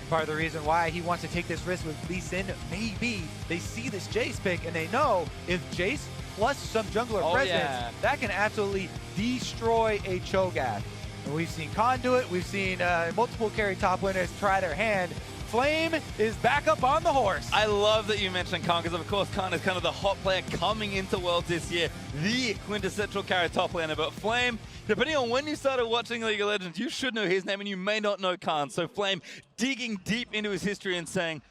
Part of the reason why he wants to take this risk with Lee Sin, maybe they see this Jayce pick and they know if Jayce plus some jungler presence, that can absolutely destroy a Cho'Gath. And we've seen Khan do it, we've seen multiple carry top laners try their hand. Flame is back up on the horse. I love that you mentioned Khan, because of course Khan is kind of the hot player coming into Worlds this year, the quintessential carry top laner. But Flame, depending on when you started watching League of Legends, you should know his name and you may not know Khan. So Flame digging deep into his history and saying,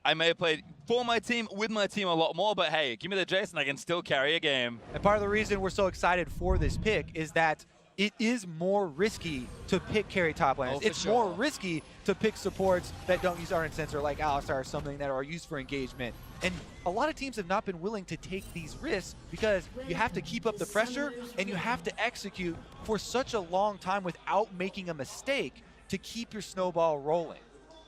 I may have played for my team, with my team a lot more, but hey, give me the Jayce and I can still carry a game. And part of the reason we're so excited for this pick is that it is more risky to pick carry top laners. It's more risky to pick supports that don't use Ardent Sensor like Alistar or something that are used for engagement. And a lot of teams have not been willing to take these risks because you have to keep up the pressure and you have to execute for such a long time without making a mistake to keep your snowball rolling.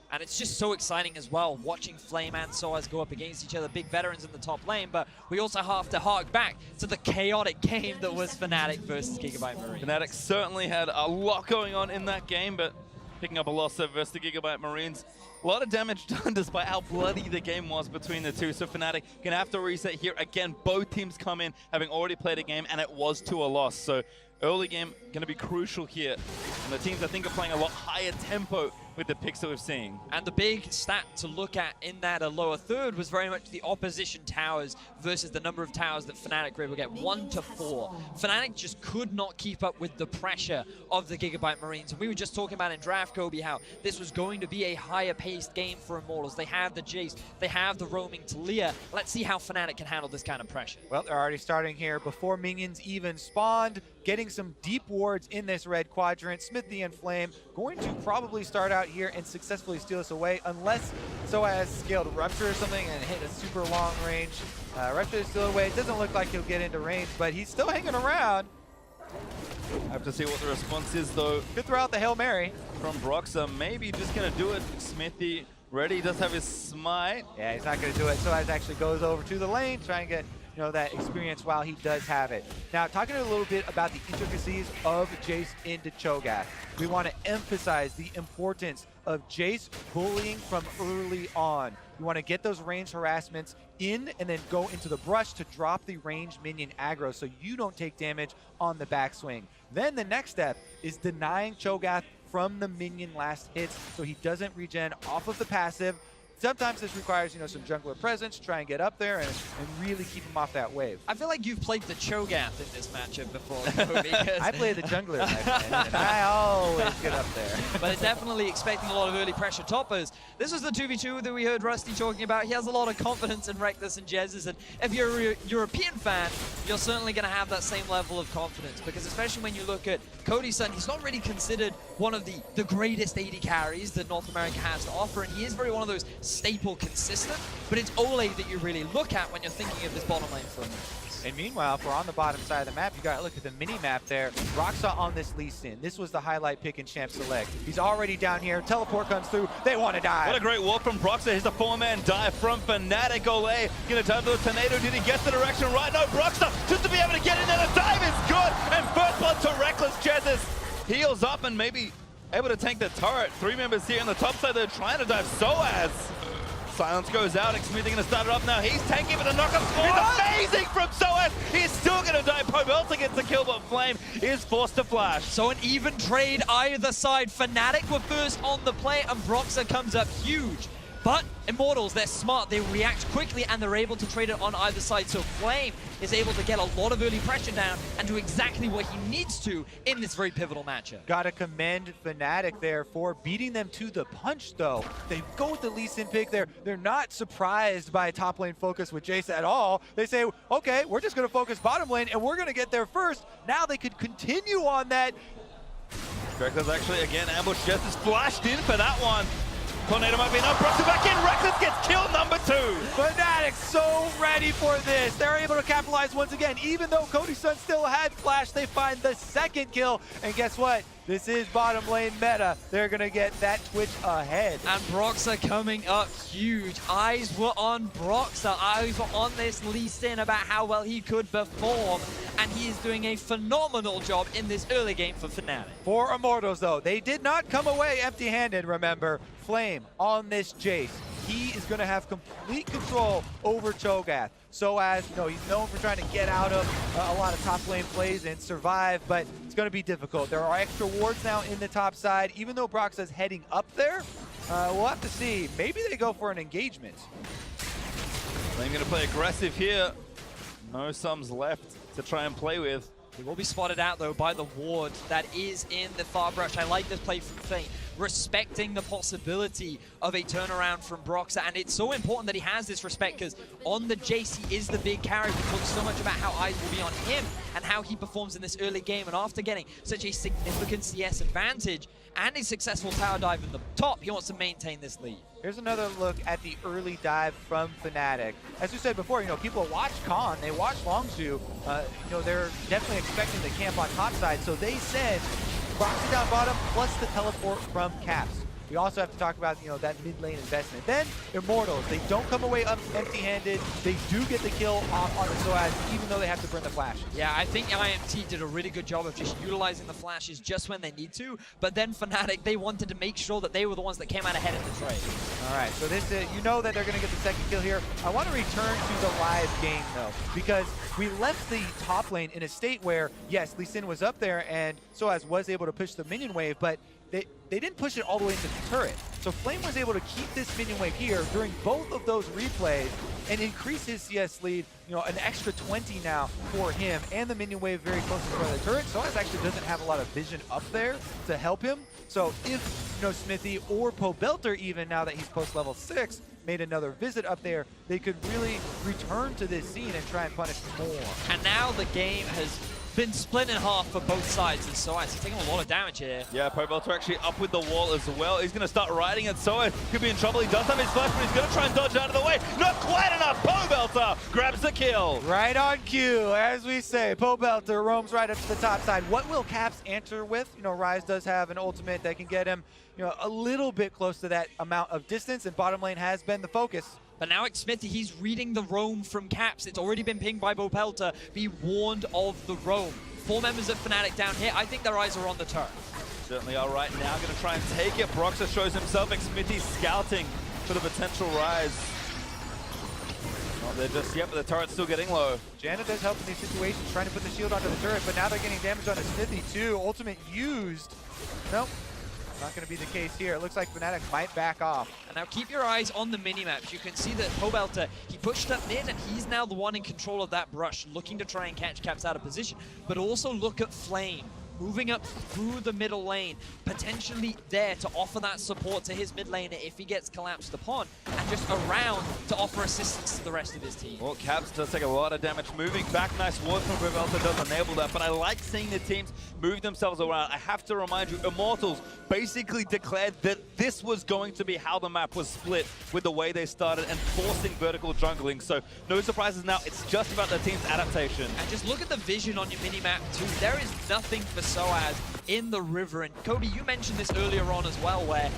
And it's just so exciting as well, watching Flame and sOAZ go up against each other, big veterans in the top lane, but we also have to hark back to the chaotic game that was Fnatic versus Gigabyte Marines. Fnatic certainly had a lot going on in that game, but picking up a loss there versus the Gigabyte Marines. A lot of damage done despite how bloody the game was between the two. So Fnatic gonna have to reset here. Again, both teams come in having already played a game, and it was to a loss. So early game gonna be crucial here. And the teams, I think, are playing a lot higher tempo with the picks that we're seeing. And the big stat to look at in that lower third was very much the opposition towers versus the number of towers that Fnatic were able to get, 1 to 4. Fnatic just could not keep up with the pressure of the Gigabyte Marines. And we were just talking about in draft, Kobe, how this was going to be a higher paced game for Immortals. They have the Jayce, they have the roaming Taliyah. Let's see how Fnatic can handle this kind of pressure. Well, they're already starting here before minions even spawned, getting some deep wards in this red quadrant. Xmithie and Flame going to probably start out here and successfully steal us away, unless sOAZ scaled Rupture or something and hit a super long range. Rupture is still away. It doesn't look like he'll get into range, but he's still hanging around. I have to see what the response is, though. Could throw out the Hail Mary from Broxah. Maybe just going to do it. Xmithie ready. He does have his smite. Yeah, he's not going to do it. sOAZ actually goes over to the lane, trying to get that experience while he does have it. Now, talking a little bit about the intricacies of Jayce into Cho'Gath, we want to emphasize the importance of Jayce bullying from early on. You want to get those range harassments in and then go into the brush to drop the range minion aggro so you don't take damage on the backswing. Then the next step is denying Cho'Gath from the minion last hits so he doesn't regen off of the passive. Sometimes this requires, some jungler presence, try and get up there and really keep him off that wave. I feel like you've played the Cho'Gath in this matchup before, Cody. I play the jungler, my friend, and I always get up there. But it's definitely expecting a lot of early pressure toppers. This was the 2v2 that we heard Rusty talking about. He has a lot of confidence in Rekkles and Jesiz, and if you're a European fan, you're certainly going to have that same level of confidence, because especially when you look at Cody Sun, he's not really considered one of the greatest AD carries that North America has to offer, and he is very one of those staple consistent, but it's Olleh that you really look at when you're thinking of this bottom lane for him. And meanwhile, if we're on the bottom side of the map, you got to look at the mini-map there. Broxah on this Lee Sin. This was the highlight pick in Champ Select. He's already down here. Teleport comes through. They want to die. What a great walk from Broxah. Here's a 4-man dive from Fnatic. Olleh gonna dive to the tornado. Did he get the direction right? No, Broxah just to be able to get in there. The dive is good. And first blood to Rekkles. Jesiz heals up and maybe able to tank the turret. 3 members here on the top side. They're trying to dive sOAZ. Silence goes out. Xmithie going to start it up now. He's tanking for the knockup. It's amazing from sOAZ. He's still going to die. Pobelter gets the kill, but Flame is forced to flash. So an even trade either side. Fnatic were first on the play, and Broxah comes up huge. But Immortals, they're smart, they react quickly, and they're able to trade it on either side. So Flame is able to get a lot of early pressure down and do exactly what he needs to in this very pivotal matchup. Gotta commend Fnatic there for beating them to the punch, though. They go with the Lee Sin pick there. They're not surprised by a top lane focus with Jayce at all. They say, okay, we're just gonna focus bottom lane, and we're gonna get there first. Now they could continue on that. Rekkles actually, again, ambushed. Jesiz flashed in for that one. Tornado might be enough. Broxah back in. Rekkles gets kill number 2. Fnatic so ready for this. They're able to capitalize once again. Even though Cody Sun still had flash, they find the second kill. And guess what? This is bottom lane meta. They're going to get that Twitch ahead. And Broxah coming up huge. Eyes were on Broxah. Eyes were on this Lee Sin about how well he could perform. And he is doing a phenomenal job in this early game for Fnatic. For Immortals, though, they did not come away empty-handed, remember. Flame on this Jayce. He is going to have complete control over Cho'Gath. sOAZ, he's known for trying to get out of a lot of top lane plays and survive, but it's going to be difficult. There are extra wards now in the top side. Even though Broxah is heading up there, we'll have to see. Maybe they go for an engagement. Flame going to play aggressive here. No sums left to try and play with. He will be spotted out, though, by the ward that is in the far brush. I like this play from Flame, respecting the possibility of a turnaround from Broxah. And it's so important that he has this respect, because on the Jayce, he is the big carry. We talk so much about how eyes will be on him and how he performs in this early game. And after getting such a significant CS advantage and a successful tower dive in the top, he wants to maintain this lead. Here's another look at the early dive from Fnatic. As we said before, people watch Khan, they watch Longzhu. They're definitely expecting the camp on top side, so they send Broxah down bottom plus the teleport from Caps. We also have to talk about, that mid lane investment. Then Immortals, they don't come away empty-handed. They do get the kill off on the sOAZ, even though they have to burn the flashes. Yeah, I think IMT did a really good job of just utilizing the flashes just when they need to. But then Fnatic, they wanted to make sure that they were the ones that came out ahead in the trade. All right, so this is, that they're going to get the second kill here. I want to return to the live game, though, because we left the top lane in a state where, yes, Lee Sin was up there and sOAZ was able to push the minion wave, but they didn't push it all the way into the turret. So Flame was able to keep this minion wave here during both of those replays and increase his CS lead, an extra 20 now for him, and the minion wave very close in front of the turret. sOAZ actually doesn't have a lot of vision up there to help him. So if, Xmithie or Pobelter, even now that he's post level 6, made another visit up there, they could really return to this scene and try and punish more. And now the game has been split in half for both sides, and sOAZ is taking a lot of damage here. Yeah, Pobelter actually up with the wall as well. He's going to start riding it. sOAZ could be in trouble. He does have his flash, but he's going to try and dodge out of the way. Not quite enough. Pobelter grabs the kill. Right on cue, as we say. Pobelter roams right up to the top side. What will Caps answer with? Ryze does have an ultimate that can get him, a little bit close to that amount of distance, and bottom lane has been the focus. But now Xmithie, he's reading the roam from Caps. It's already been pinged by Pobelter. Be warned of the roam. 4 members of Fnatic down here. I think their eyes are on the turret. Certainly are right now. Going to try and take it. Broxah shows himself. Xmithie scouting for the potential Ryze. Not there just yet, but the turret's still getting low. Janna does help in these situations, trying to put the shield onto the turret, but now they're getting damage on Xmithie too. Ultimate used. Nope. Not going to be the case here. It looks like Fnatic might back off. And now keep your eyes on the minimaps. You can see that Pobelter, he pushed up mid, and he's now the one in control of that brush, looking to try and catch Caps out of position. But also look at Flame, moving up through the middle lane, potentially there to offer that support to his mid laner if he gets collapsed upon, and just around to offer assistance to the rest of his team. Well, Caps does take a lot of damage. Moving back, nice ward from Pobelter does enable that, but I like seeing the teams move themselves around. I have to remind you, Immortals basically declared that this was going to be how the map was split with the way they started and forcing vertical jungling. So no surprises now. It's just about the team's adaptation. And just look at the vision on your minimap too. There is nothing for sOAZ in the river. And Cody, you mentioned this earlier on as well, where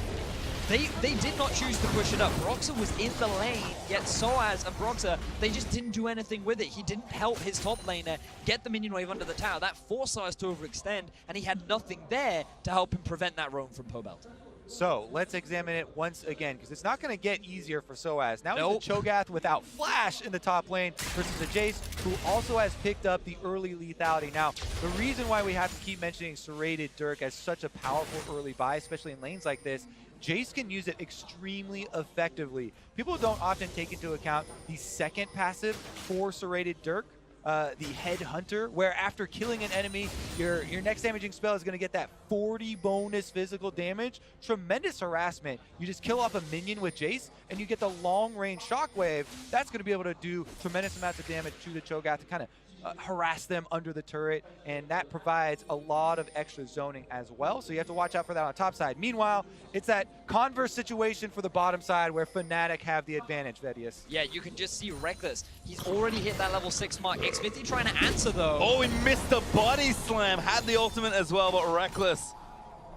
they did not choose to push it up. Broxah was in the lane, yet sOAZ and Broxah, they just didn't do anything with it. He didn't help his top laner get the minion wave under the tower. That forced sOAZ to overextend, and he had nothing there to help him prevent that roam from Pobelter. So let's examine it once again, because it's not going to get easier for sOAZ. Now Nope. it's a Cho'Gath without flash in the top lane versus a Jayce, who also has picked up the early lethality. Now, the reason why we have to keep mentioning Serrated Dirk as such a powerful early buy, especially in lanes like this, Jayce can use it extremely effectively. People don't often take into account the second passive for Serrated Dirk, the Headhunter, where after killing an enemy, your next damaging spell is going to get that 40 bonus physical damage. Tremendous harassment. You just kill off a minion with Jayce, and you get the long-range shockwave. That's going to be able to do tremendous amounts of damage to the Cho'Gath to kind of harass them under the turret, and that provides a lot of extra zoning as well, so you have to watch out for that on top side. Meanwhile, it's that converse situation for the bottom side where Fnatic have the advantage, Vedius. Yeah, you can just see Rekkles. He's already hit that level 6 mark. Xmithie trying to answer though. Oh, he missed the body slam. Had the ultimate as well, but Rekkles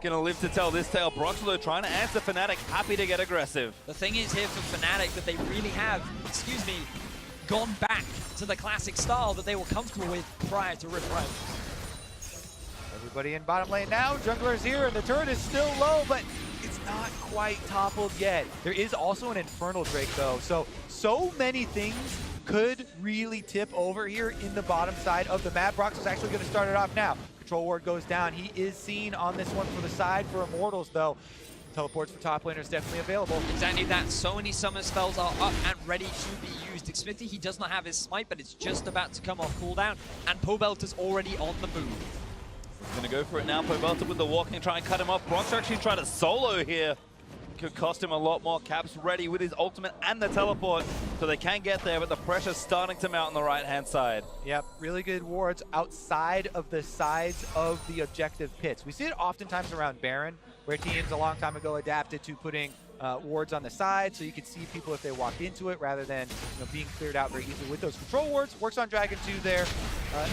gonna live to tell this tale. Broxah though trying to answer Fnatic, happy to get aggressive. The thing is here for Fnatic that they really have, gone back to the classic style that they were comfortable with prior to Rift Rise. Everybody in bottom lane now. Jungler's here, and the turret is still low, but it's not quite toppled yet. There is also an Infernal Drake, though. So many things could really tip over here in the bottom side of the map. Broxah's actually going to start it off now. Control ward goes down. He is seen on this one for the side for Immortals, though. Teleports for top laners definitely available. Exactly that. So many summer spells are up and ready to be used. Xmithie, he does not have his smite, but it's just about to come off cooldown, and Pobelter's already on the move. Gonna go for it now. Pobelter with the walking, try and cut him off. Broxah actually tried to solo here. Could cost him a lot more. Caps ready with his ultimate and the teleport, so they can get there, but the pressure's starting to mount on the right-hand side. Yep, really good wards outside of the sides of the objective pits. We see it oftentimes around Baron, where teams a long time ago adapted to putting wards on the side, so you could see people if they walked into it rather than being cleared out very easily with those control wards. Works on Dragon 2 there.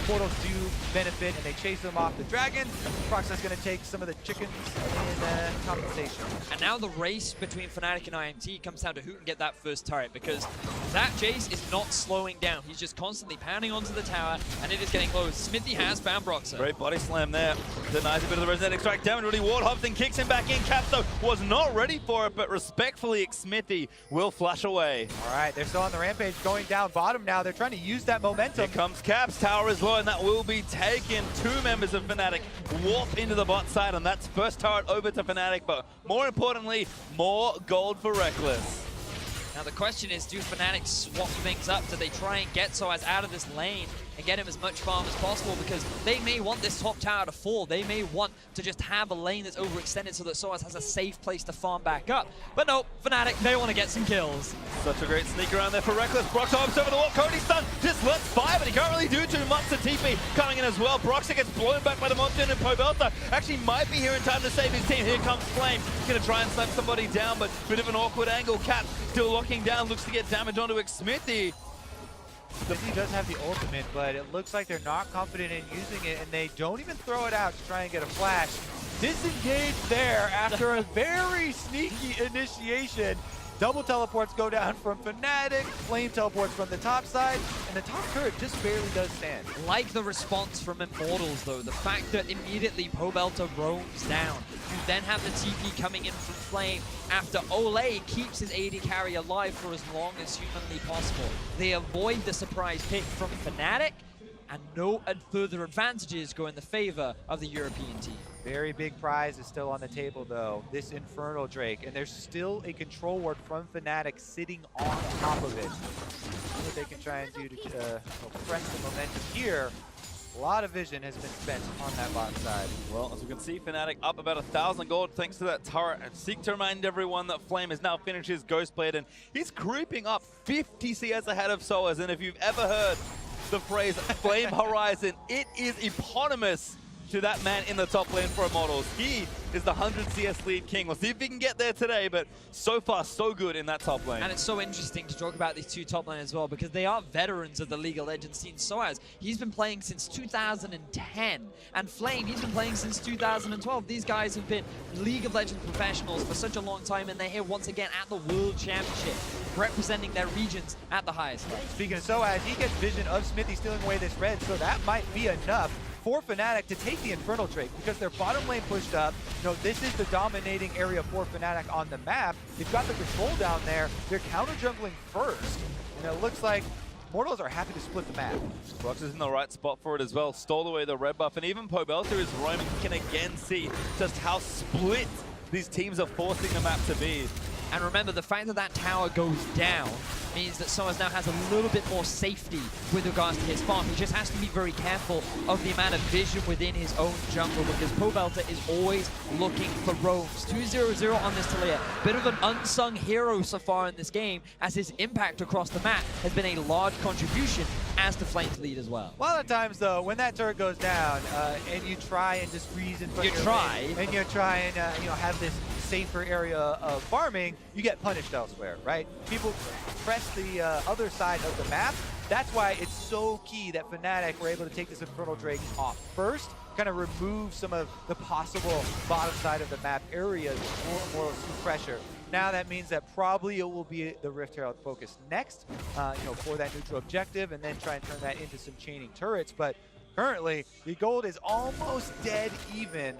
Immortals do benefit, and they chase them off the Dragon. Broxah's going to take some of the chickens in compensation. And now the race between Fnatic and IMT comes down to who can get that first turret, because that Jayce is not slowing down. He's just constantly pounding onto the tower, and it is getting close. Xmithie has found Broxah. Great body slam there. Denies a bit of the resonant extract damage. Really ward hops and kicks him back in. Caps though was not ready for it, but respectfully Xmithie will flash away. All right, they're still on the rampage, going down bottom now. They're trying to use that momentum. Here comes Caps. Tower is low, and that will be taken. Two members of Fnatic warp into the bot side, and that's first turret over to Fnatic, but more importantly, more gold for Rekkles. Now the question is, do Fnatic swap things up? Do they try and get sOAZ out of this lane and get him as much farm as possible? Because they may want this top tower to fall. They may want to just have a lane that's overextended so that sOAZ has a safe place to farm back up. But no, Fnatic, they want to get some kills. Such a great sneak around there for Rekkles. Broxah hops over the wall. Cody Sun just lets fire, but he can't really do too much. The TP coming in as well. Broxah gets blown back by the monster, and Pobelter actually might be here in time to save his team. Here comes Flame. He's going to try and slap somebody down, but bit of an awkward angle. Cap still locking down. Looks to get damage onto Xmithie. Xmithie does have the ultimate, but it looks like they're not confident in using it, and they don't even throw it out to try and get a flash. Disengage there after a very sneaky initiation. Double teleports go down from Fnatic, flame teleports from the top side, and the top turret just barely does stand. Like the response from Immortals though, the fact that immediately Pobelter roams down. You then have the TP coming in from Flame after Olleh keeps his AD carry alive for as long as humanly possible. They avoid the surprise pick from Fnatic, and no further advantages go in the favor of the European team. Very big prize is still on the table, though, this Infernal Drake, and there's still a control ward from Fnatic sitting on top of it. See what they can try and do to press the momentum here. A lot of vision has been spent on that bottom side. Well, as we can see, Fnatic up about 1,000 gold thanks to that turret, and seek to remind everyone that Flame has now finished his Ghost Blade, and he's creeping up 50 CS ahead of sOAZ, and if you've ever heard the phrase Flame Horizon, it is eponymous to that man in the top lane for Immortals. He is the 100 CS lead king. We'll see if he can get there today, but so far so good in that top lane. And it's so interesting to talk about these two top lanes as well, because they are veterans of the League of Legends scene. sOAZ, he's been playing since 2010, and Flame, he's been playing since 2012. These guys have been League of Legends professionals for such a long time, and they're here once again at the World Championship, representing their regions at the highest level. Speaking of sOAZ, he gets vision of Xmithie stealing away this red, so that might be enough for Fnatic to take the Infernal Drake, because their bottom lane pushed up. This is the dominating area for Fnatic on the map. They've got the control down there. They're counter jungling first, and it looks like Immortals are happy to split the map. Broxah is in the right spot for it as well. Stole away the red buff, and even Pobelter is roaming. You can again see just how split these teams are forcing the map to be. And remember, the fact that that tower goes down means that sOAZ now has a little bit more safety with regards to his farm. He just has to be very careful of the amount of vision within his own jungle, because Pobelter is always looking for roams. 2-0-0 on this Taliyah. Bit of an unsung hero so far in this game, as his impact across the map has been a large contribution as the Flames lead as well. A lot of times, though, when that turret goes down and you try and just freeze in front of your lane, and you try and have this safer area of farming, you get punished elsewhere, right? People press the other side of the map, That's why it's so key that Fnatic were able to take this Infernal Drake off first, kind of remove some of the possible bottom side of the map areas for Immortals to pressure. Now that means that probably it will be the Rift Herald focus next, for that neutral objective, and then try and turn that into some chaining turrets. But currently, the gold is almost dead even.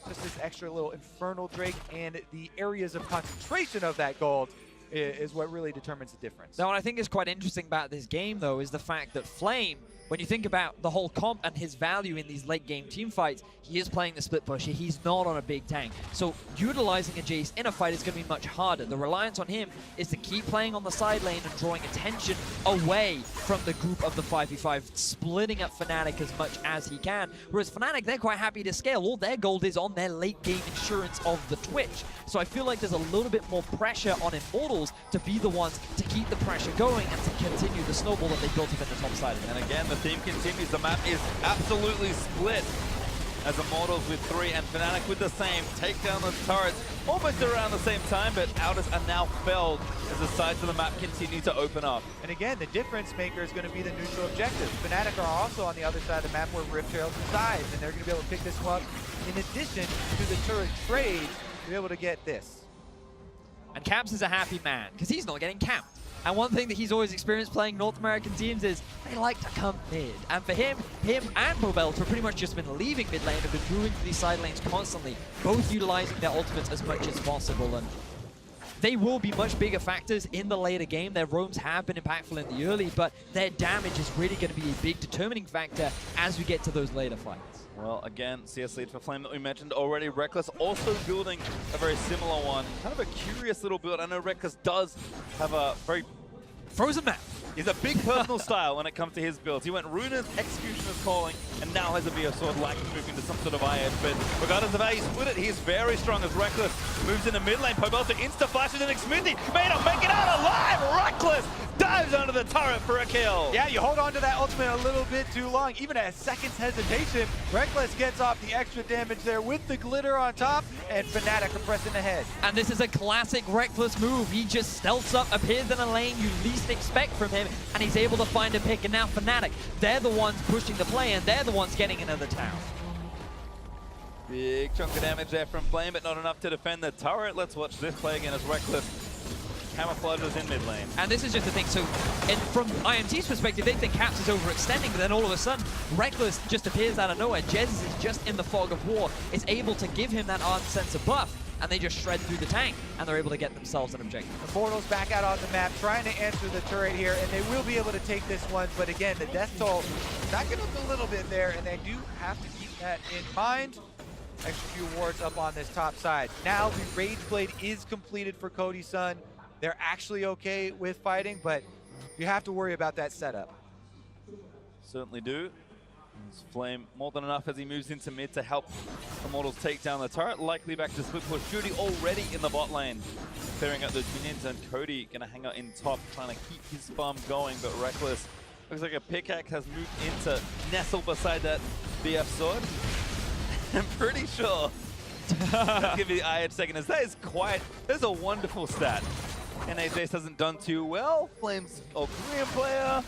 Just this extra little Infernal Drake and the areas of concentration of that gold is what really determines the difference. Now, what I think is quite interesting about this game, though, is the fact that Flame, when you think about the whole comp and his value in these late game team fights, he is playing the split pusher. He's not on a big tank. So utilizing a Jayce in a fight is going to be much harder. The reliance on him is to keep playing on the side lane and drawing attention away from the group of the 5v5, splitting up Fnatic as much as he can. Whereas Fnatic, they're quite happy to scale. All their gold is on their late game insurance of the Twitch. So I feel like there's a little bit more pressure on Immortals to be the ones to keep the pressure going and to continue the snowball that they built up in the top side. And again, the theme continues. The map is absolutely split, as Immortals with 3 and Fnatic with the same. Take down the turrets almost around the same time, but Outers are now felled as the sides of the map continue to open up. And again, the difference maker is going to be the neutral objective. Fnatic are also on the other side of the map where Rift Herald resides, and they're going to be able to pick this one up in addition to the turret trade to be able to get this. And Caps is a happy man, because he's not getting camped. And one thing that he's always experienced playing North American teams is they like to come mid. And for him and Pobelter have pretty much just been leaving mid lane and been moving to these side lanes constantly, both utilizing their ultimates as much as possible. And they will be much bigger factors in the later game. Their roams have been impactful in the early, but their damage is really going to be a big determining factor as we get to those later fights. Well, again, CS lead for Flame that we mentioned already. Rekkles also building a very similar one. Kind of a curious little build. I know Rekkles does have a very frozen map. He's a big personal style when it comes to his builds. He went Runas, Executioner's Calling, and now has a BF Sword like to move into some sort of IS. But regardless of how you split it, he's very strong as Rekkles moves into mid lane. Pobelter insta-flashes in Xmithie. May not make it out alive! Rekkles dives under the turret for a kill. Yeah, you hold on to that ultimate a little bit too long. Even at a second's hesitation, Rekkles gets off the extra damage there with the glitter on top, and Fnatic are pressing ahead. And this is a classic Rekkles move. He just stealths up, appears in a lane you least expect from him, and he's able to find a pick. And now Fnatic, they're the ones pushing the play, and they're the ones getting into the town. Big chunk of damage there from Flame, but not enough to defend the turret. Let's watch this play again as Rekkles camouflages in mid lane. And this is just the thing, so from IMT's perspective, they think Caps is overextending, but then all of a sudden, Rekkles just appears out of nowhere. Jesiz is just in the fog of war, is able to give him that Ardent Sensor buff, and they just shred through the tank, and they're able to get themselves an objective. Immortals back out on the map, trying to answer the turret here, and they will be able to take this one, but again, the death toll stacking up a little bit there, and they do have to keep that in mind. Extra few wards up on this top side. Now the Rage Blade is completed for Cody Sun. They're actually okay with fighting, but you have to worry about that setup. Certainly do. Flame more than enough as he moves into mid to help Immortals take down the turret. Likely back to split push. Judy already in the bot lane, clearing up those minions, and Cody gonna hang out in top, trying to keep his farm going. But Rekkles looks like a pickaxe has moved into nestle beside that BF sword. I'm pretty sure. I'll give you the eye second, as that is quite. There's a wonderful stat. Jayce hasn't done too well. Flame's a Korean player.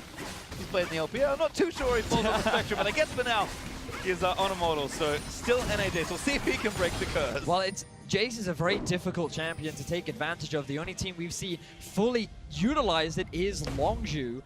He's played in the LPL. I'm not too sure he falls on the spectrum, but I guess for now, he's on Immortals. So still Jayce. We'll see if he can break the curse. Well, Jayce is a very difficult champion to take advantage of. The only team we've seen fully utilize it is Longzhu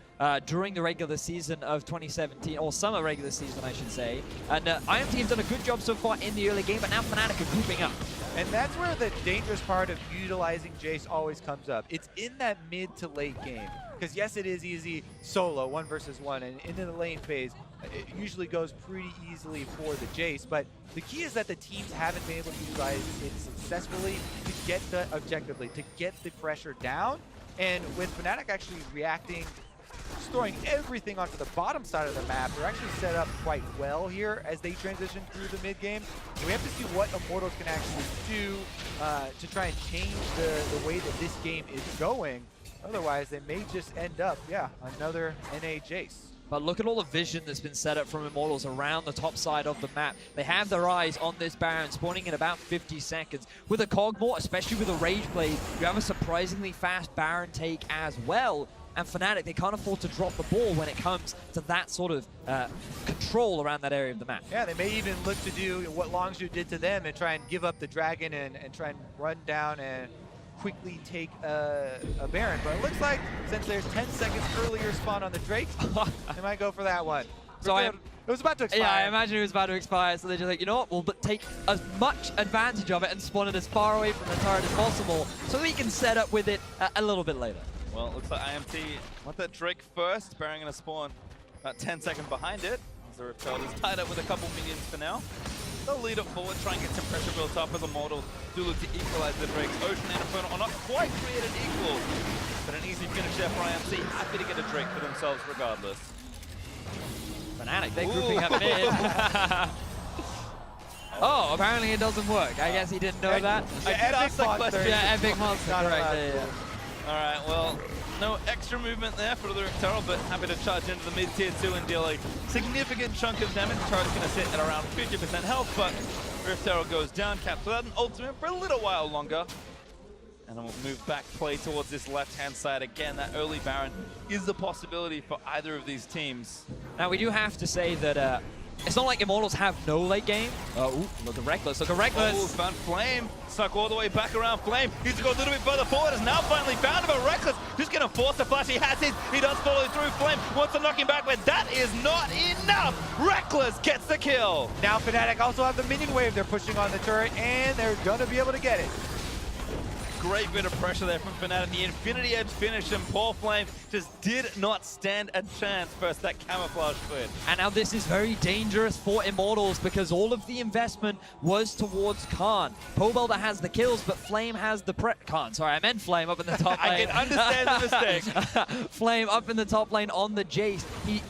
during the regular season of 2017, or summer regular season, I should say. And IMT have done a good job so far in the early game, but now Fnatic are grouping up. And that's where the dangerous part of utilizing Jayce always comes up. It's in that mid to late game. Because yes, it is easy solo, 1 versus 1, and into the lane phase, it usually goes pretty easily for the Jayce. But the key is that the teams haven't been able to utilize it successfully to get the objectively, to get the pressure down. And with Fnatic actually reacting, just throwing everything onto the bottom side of the map, they're actually set up quite well here as they transition through the mid game. And we have to see what Immortals can actually do to try and change the way that this game is going. Otherwise, they may just end up, yeah, another NA Jayce. But look at all the vision that's been set up from Immortals around the top side of the map. They have their eyes on this Baron, spawning in about 50 seconds. With a Kog'Maw, especially with a Rage Blade, you have a surprisingly fast Baron take as well. And Fnatic, they can't afford to drop the ball when it comes to that sort of control around that area of the map. Yeah, they may even look to do what Longzhu did to them and try and give up the dragon and try and run down and quickly take a Baron. But it looks like since there's 10 seconds earlier spawn on the Drake, they might go for that one. So it was about to expire. Yeah, I imagine it was about to expire, so they're just like, you know what, we'll take as much advantage of it and spawn it as far away from the turret as possible so we can set up with it a little bit later. Well, it looks like IMT want that Drake first. Baron gonna spawn about 10 seconds behind it. As the Reptile is tied up with a couple minions for now. They'll lead it forward, try and get some pressure built up as Immortals do look to equalize the Drakes. Ocean and Inferno are not quite created equal, but an easy finish there for IMT. Happy to get a Drake for themselves regardless. Fnatic, they're grouping up mid. Oh, apparently it doesn't work. I guess he didn't know that. I did ask that question. Yeah, Epic Monster, correct. Yeah. Alright, well, no extra movement there for the Reptile, but happy to charge into the mid-tier 2 and deal a significant chunk of damage. Turret's going to sit at around 50% health, but Reptile goes down, caps without an ultimate for a little while longer. And then we'll move back play towards this left-hand side again. That early Baron is a possibility for either of these teams. Now, we do have to say that it's not like Immortals have no late game. Ooh, look at Rekkles, look at Rekkles. Oh, found Flame, stuck all the way back around Flame. He's to go a little bit further forward, has now finally found him, but Rekkles just gonna force the flash. He has his, he does follow through. Flame wants to knock him back, but that is not enough. Rekkles gets the kill. Now Fnatic also have the minion wave they're pushing on the turret, and they're gonna be able to get it. Great bit of pressure there from Fnatic. The Infinity Edge finish, and poor Flame just did not stand a chance versus that camouflage foot. And now this is very dangerous for Immortals because all of the investment was towards Khan. Pobelter has the kills, but Flame has the Khan, sorry, I meant Flame up in the top lane. I can understand the mistake. Flame up in the top lane on the Jayce.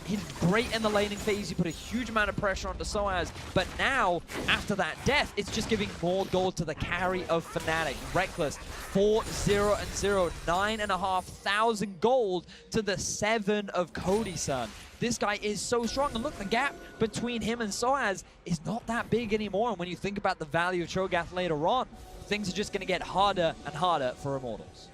He's great in the laning phase. He put a huge amount of pressure onto sOAZ, but now, after that death, it's just giving more gold to the carry of Fnatic. Rekkles, 4-0-0, 9,500 gold to the 7 of Cody Sun. This guy is so strong, and look, the gap between him and sOAZ is not that big anymore. And when you think about the value of Cho'Gath later on, things are just going to get harder and harder for Immortals.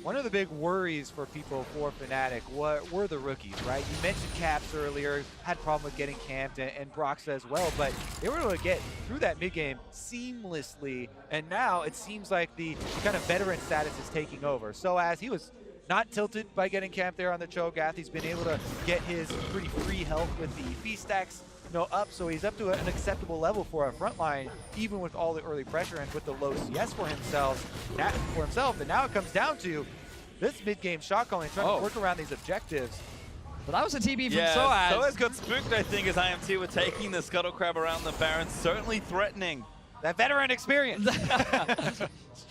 One of the big worries for people for Fnatic were the rookies, right? You mentioned Caps earlier, had a problem with getting camped, and Broxah as well, but they were able to get through that mid-game seamlessly, and now it seems like the kind of veteran status is taking over. So as he was not tilted by getting camped there on the Cho'Gath, he's been able to get his pretty free health with the fee stacks up, so he's up to an acceptable level for a front line, even with all the early pressure and with the low CS for himself. And now it comes down to this mid-game shot calling, trying to work around these objectives. But that was a TB from yeah, sOAZ. sOAZ got spooked, I think, as IMT were taking the Scuttle Crab around the Baron, certainly threatening. That veteran experience.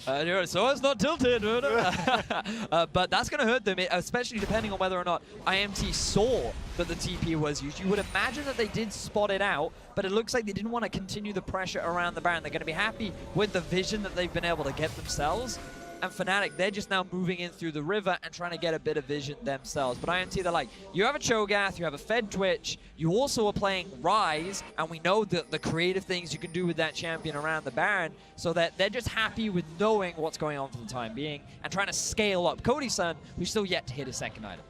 So it's not tilted. But that's going to hurt them, especially depending on whether or not IMT saw that the TP was used. You would imagine that they did spot it out, but it looks like they didn't want to continue the pressure around the Baron. They're going to be happy with the vision that they've been able to get themselves. And Fnatic, they're just now moving in through the river and trying to get a bit of vision themselves. But IMT, they're like, you have a Cho'Gath, you have a Fed Twitch, you also are playing Ryze, and we know the creative things you can do with that champion around the Baron, so that they're just happy with knowing what's going on for the time being and trying to scale up. Cody Sun, who's still yet to hit his second item.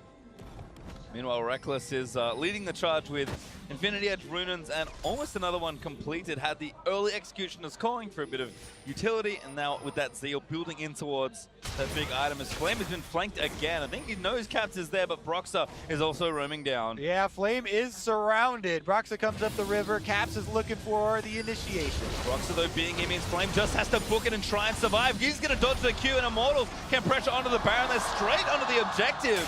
Meanwhile, Rekkles is leading the charge with Infinity Edge Runins and almost another one completed. Had the early executioners calling for a bit of utility, and now with that Zeal building in towards that big item as Flame has been flanked again. I think he knows Caps is there, but Broxah is also roaming down. Yeah, Flame is surrounded. Broxah comes up the river. Caps is looking for the initiation. Broxah, though, being him means Flame just has to book it and try and survive. He's going to dodge the Q, and Immortals can pressure onto the Baron. They're straight onto the objective.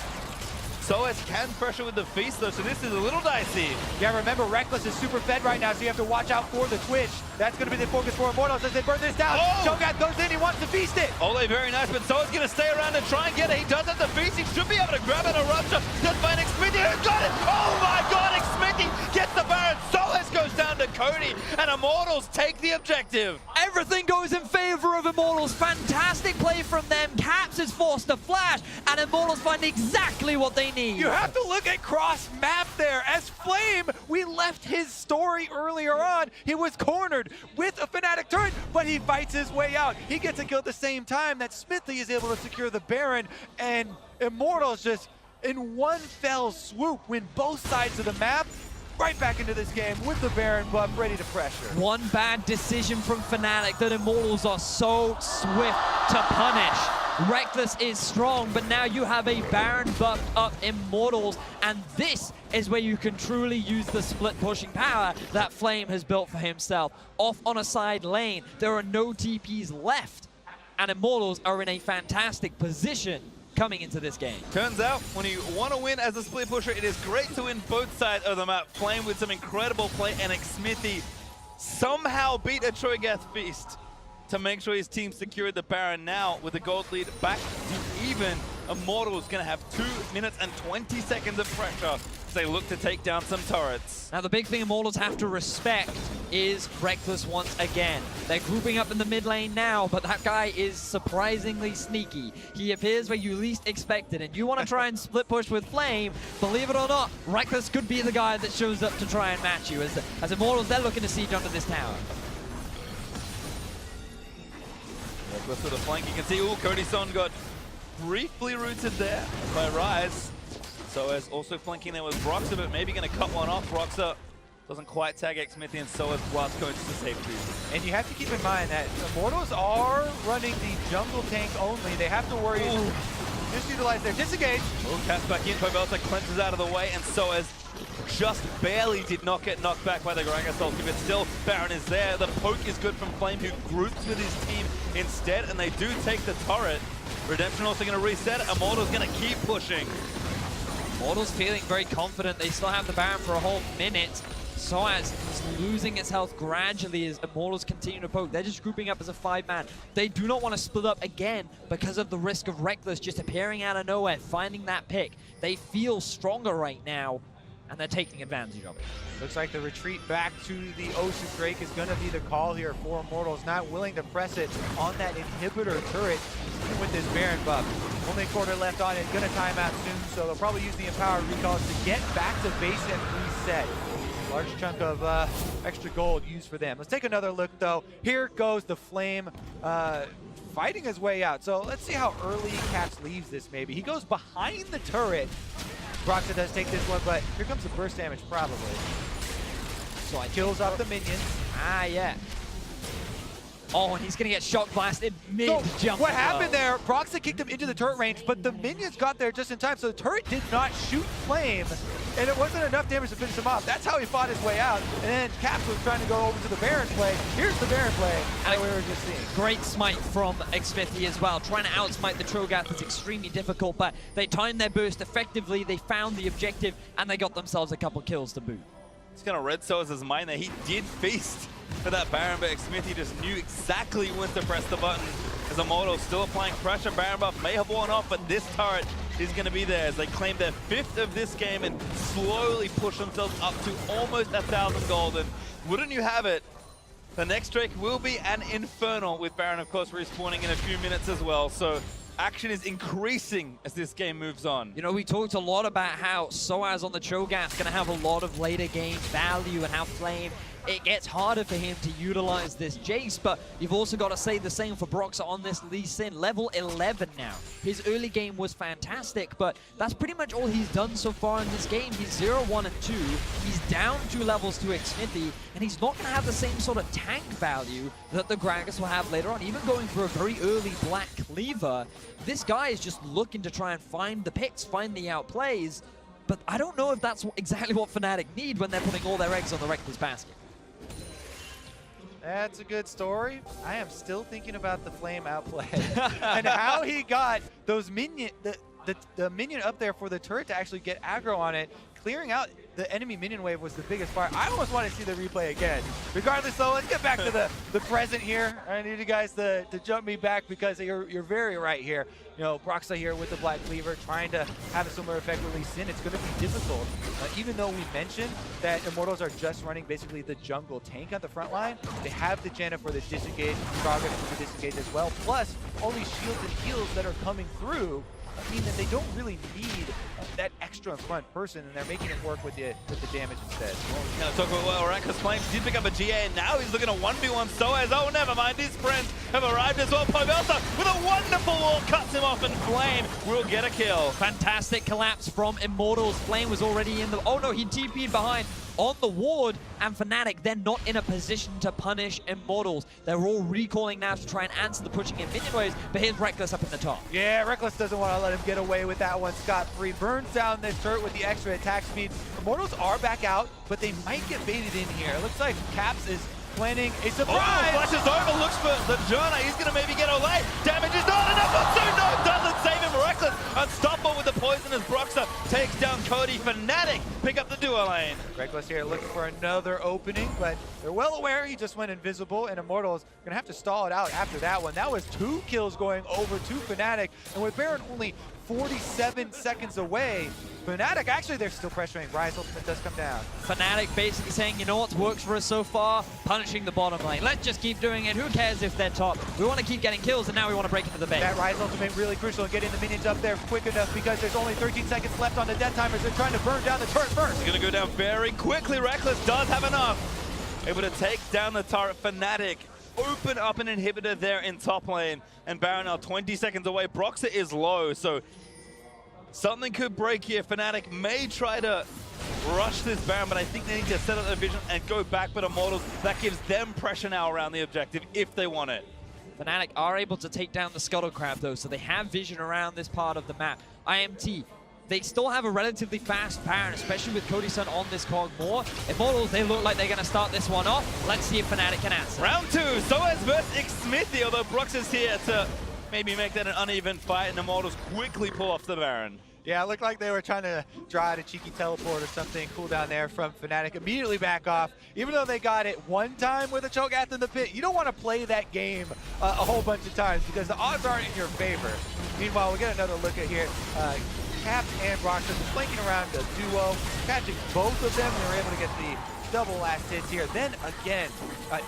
sOAZ can pressure with the feast, though, so this is a little dicey. Yeah, remember, Rekkles is super fed right now, so you have to watch out for the Twitch. That's going to be the focus for Immortals as they burn this down. Cho'Gath goes in, he wants to feast it. Olleh, very nice, but sOAZ going to stay around and try and get it. He does have the feast. He should be able to grab it. A rupture. Does find Xmithie. Who's got it? Oh my god, Xmithie gets the Baron. sOAZ goes down to Cody, and Immortals take the objective. Everything goes in favor of Immortals. Fantastic play from them. Caps is forced to flash, and Immortals find exactly what they need. You have to look at cross map there. As Flame, we left his story earlier on. He was cornered with a Fnatic turret, but he fights his way out. He gets a kill at the same time that Xmithie is able to secure the Baron, and Immortals just in one fell swoop win both sides of the map. Right back into this game with the Baron buff, ready to pressure. One bad decision from Fnatic that Immortals are so swift to punish. Rekkles is strong, but now you have a Baron buffed up Immortals, and this is where you can truly use the split pushing power that Flame has built for himself. Off on a side lane, there are no TPs left, and Immortals are in a fantastic position coming into this game. Turns out, when you want to win as a split pusher, it is great to win both sides of the map. Flame with some incredible play, and Xmithie somehow beat a Cho'Gath feast to make sure his team secured the Baron. Now, with the gold lead back to even, Immortals going to have 2 minutes and 20 seconds of pressure as they look to take down some turrets. Now, the big thing Immortals have to respect is Rekkles once again. They're grouping up in the mid lane now, but that guy is surprisingly sneaky. He appears where you least expect it, and you want to try and split push with Flame, believe it or not, Rekkles could be the guy that shows up to try and match you. As Immortals, they're looking to siege under this tower. Rekkles with a flank, you can see, Cody Sun got briefly rooted there by Ryze. sOAZ also flanking there with Broxah, but maybe going to cut one off. Broxah doesn't quite tag Xmithie, and sOAZ blast codes to safety. And you have to keep in mind that Immortals are running the jungle tank only. They have to worry, just utilize their disengage. Cast back in, Pobelter cleanses out of the way, and sOAZ just barely did not get knocked back by the Gragas ulti, but still Baron is there. The poke is good from Flame, who groups with his team instead, and they do take the turret. Redemption also going to reset. Immortals going to keep pushing. Immortals feeling very confident. They still have the Baron for a whole minute. sOAZ is losing its health gradually as Immortals continue to poke. They're just grouping up as a 5-man. They do not want to split up again because of the risk of Rekkles just appearing out of nowhere, finding that pick. They feel stronger right now, and they're taking advantage of it. Looks like the retreat back to the Ocean Drake is going to be the call here for Immortals. Not willing to press it on that inhibitor turret even with this Baron buff. Only a quarter left on it, going to time out soon, so they'll probably use the Empower recalls to get back to base and reset. Large chunk of extra gold used for them. Let's take another look though. Here goes the Flame fighting his way out. So let's see how early Caps leaves this maybe. He goes behind the turret. Broxah does take this one, but here comes the burst damage probably. So it kills off the minions. Ah, yeah. Oh, and he's going to get shock blasted mid-jump. So what happened there, Broxah kicked him into the turret range, but the minions got there just in time, so the turret did not shoot Flame, and it wasn't enough damage to finish him off. That's how he fought his way out, and then Caps was trying to go over to the Baron play. Here's the Baron play that we were just seeing. Great smite from Xmithie as well. Trying to outsmite the Cho'Gath is extremely difficult, but they timed their burst effectively, they found the objective, and they got themselves a couple kills to boot. It's going to read sOAZ's mind there. He did feast for that Baron, but Xmithie just knew exactly when to press the button. As Immortals still applying pressure, Baron buff may have worn off, but this turret is going to be there as they claim their 5th of this game and slowly push themselves up to almost 1,000 gold. And wouldn't you have it, the next Drake will be an Infernal, with Baron, of course, respawning in a few minutes as well. So action is increasing as this game moves on. You know, we talked a lot about how sOAZ on the Cho'Gath is going to have a lot of later game value and how Flame, it gets harder for him to utilize this Jayce, but you've also got to say the same for Broxah on this Lee Sin, level 11 now. His early game was fantastic, but that's pretty much all he's done so far in this game. He's 0, 1, and 2. He's down 2 levels to Xmithie, and he's not going to have the same sort of tank value that the Gragas will have later on. Even going for a very early Black Cleaver, this guy is just looking to try and find the picks, find the outplays, but I don't know if that's exactly what Fnatic need when they're putting all their eggs on the Rekkles basket. That's a good story. I am still thinking about the Flame outplay and how he got those minion, the minion up there for the turret to actually get aggro on it. Clearing out the enemy minion wave was the biggest part. I almost want to see the replay again. Regardless though, let's get back to the present here. I need you guys to jump me back because you're very right here. You know, Broxah here with the Black Cleaver trying to have a similar effect with Lee Sin. It's going to be difficult. Even though we mentioned that Immortals are just running basically the jungle tank on the front line, they have the Janna for the disengage, Gragas for the disengage as well, plus all these shields and heals that are coming through. mean that they don't really need that extra in front person, and they're making it work with the damage instead. Well, talk about well, Rekkles Flame did pick up a GA, and now he's looking at 1v1 sOAZ. Oh, never mind, his friends have arrived as well. Pobelter with a wonderful wall cuts him off, and Flame will get a kill. Fantastic collapse from Immortals. Flame was already in the... Oh no, he TP'd behind on the ward, and Fnatic, they're not in a position to punish Immortals. They're all recalling now to try and answer the pushing in minion waves, but here's Rekkles up in the top. Yeah, Rekkles doesn't want to let him get away with that one scot-free. Burns down this turret with the extra attack speed. Immortals are back out, but they might get baited in here. It looks like Caps is planning a surprise. Oh, flashes over, looks for the Janna. He's going to maybe get Olleh. Damage is not enough. No, doesn't save him. Rekkles unstoppable with the poison as Broxah takes down Cody. Fnatic pick up the duo lane. Rekkles here looking for another opening, but they're well aware he just went invisible, and Immortals going to have to stall it out after that one. That was 2 kills going over to Fnatic, and with Baron only 47 seconds away, Fnatic, actually, they're still pressuring. Ryze ultimate does come down. Fnatic basically saying, you know what's works for us so far? Punishing the bottom lane. Let's just keep doing it. Who cares if they're top? We want to keep getting kills, and now we want to break into the base. That Ryze ultimate really crucial in getting the minions up there quick enough because there's only 13 seconds left on the death timers. They're trying to burn down the turret first. He's going to go down very quickly. Rekkles does have enough. Able to take down the turret. Fnatic open up an inhibitor there in top lane, and Baron now 20 seconds away. Broxah is low, so something could break here. Fnatic may try to rush this Baron, but I think they need to set up their vision and go back with Immortals. That gives them pressure now around the objective if they want it. Fnatic are able to take down the Scuttle Crab though, so they have vision around this part of the map. IMT, they still have a relatively fast Baron, especially with Cody Sun on this Kog'Maw. Immortals, they look like they're going to start this one off. Let's see if Fnatic can answer. Round 2, sOAZ versus Xmithie, although Broxah's here to maybe make that an uneven fight, and Immortals quickly pull off the Baron. Yeah, it looked like they were trying to draw out a cheeky teleport or something cool down there from Fnatic. Immediately back off, even though they got it one time with a Cho'Gath in the pit. You don't want to play that game a whole bunch of times because the odds aren't in your favor. Meanwhile, we get another look at here. Caps and Broxah flanking around the duo, catching both of them. They were able to get the double last hits here. Then again,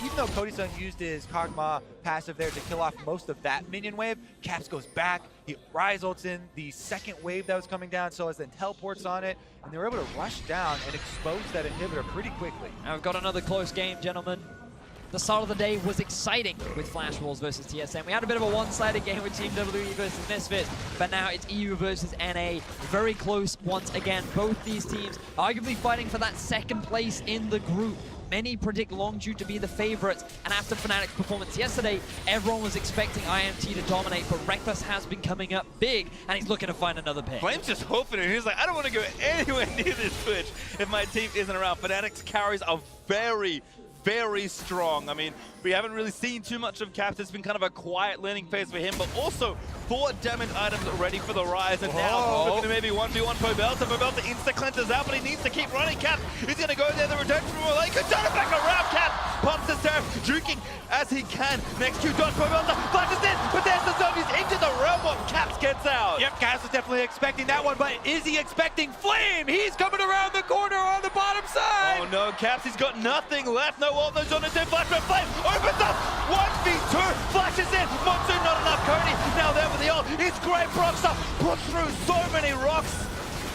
even though Cody Sun used his Kog'Maw passive there to kill off most of that minion wave, Caps goes back, he Ryze ults in the second wave that was coming down, so as then teleports on it, and they were able to rush down and expose that inhibitor pretty quickly. Now we've got another close game, gentlemen. The start of the day was exciting with Flash Wolves versus TSM. We had a bit of a one-sided game with Team WE versus Misfits, but now it's EU versus NA. Very close once again. Both these teams arguably fighting for that second place in the group. Many predict Longitude to be the favorites, and after Fnatic's performance yesterday, everyone was expecting IMT to dominate, but Rekkles has been coming up big, and he's looking to find another pick. Flame's just hoofing it. He's like, I don't want to go anywhere near this Twitch if my team isn't around. Fnatic's carries are very strong. I mean, we haven't really seen too much of Caps. It's been kind of a quiet learning phase for him, but also 4 damage items ready for the Ryze, and now looking to maybe 1v1 Pobelter. Pobelter insta-cleanses out, but he needs to keep running. Cap is going to go there. The redemption from Olleh. Could turn it back around. Cap pumps the serve, juking as he can. Next Q dodge, Pobelter flashes in, but there's the zone. He's into the realm. What Caps gets out. Yep, Caps was definitely expecting that one, but is he expecting Flame? He's coming around the corner on the bottom side. Oh no, Caps, he's got nothing left. No ult, no zone, no flash from Flame. Opens up, 1v2, flashes in. Monsoon not enough. Cody now there with the ult. It's great. Broxah puts through so many rocks.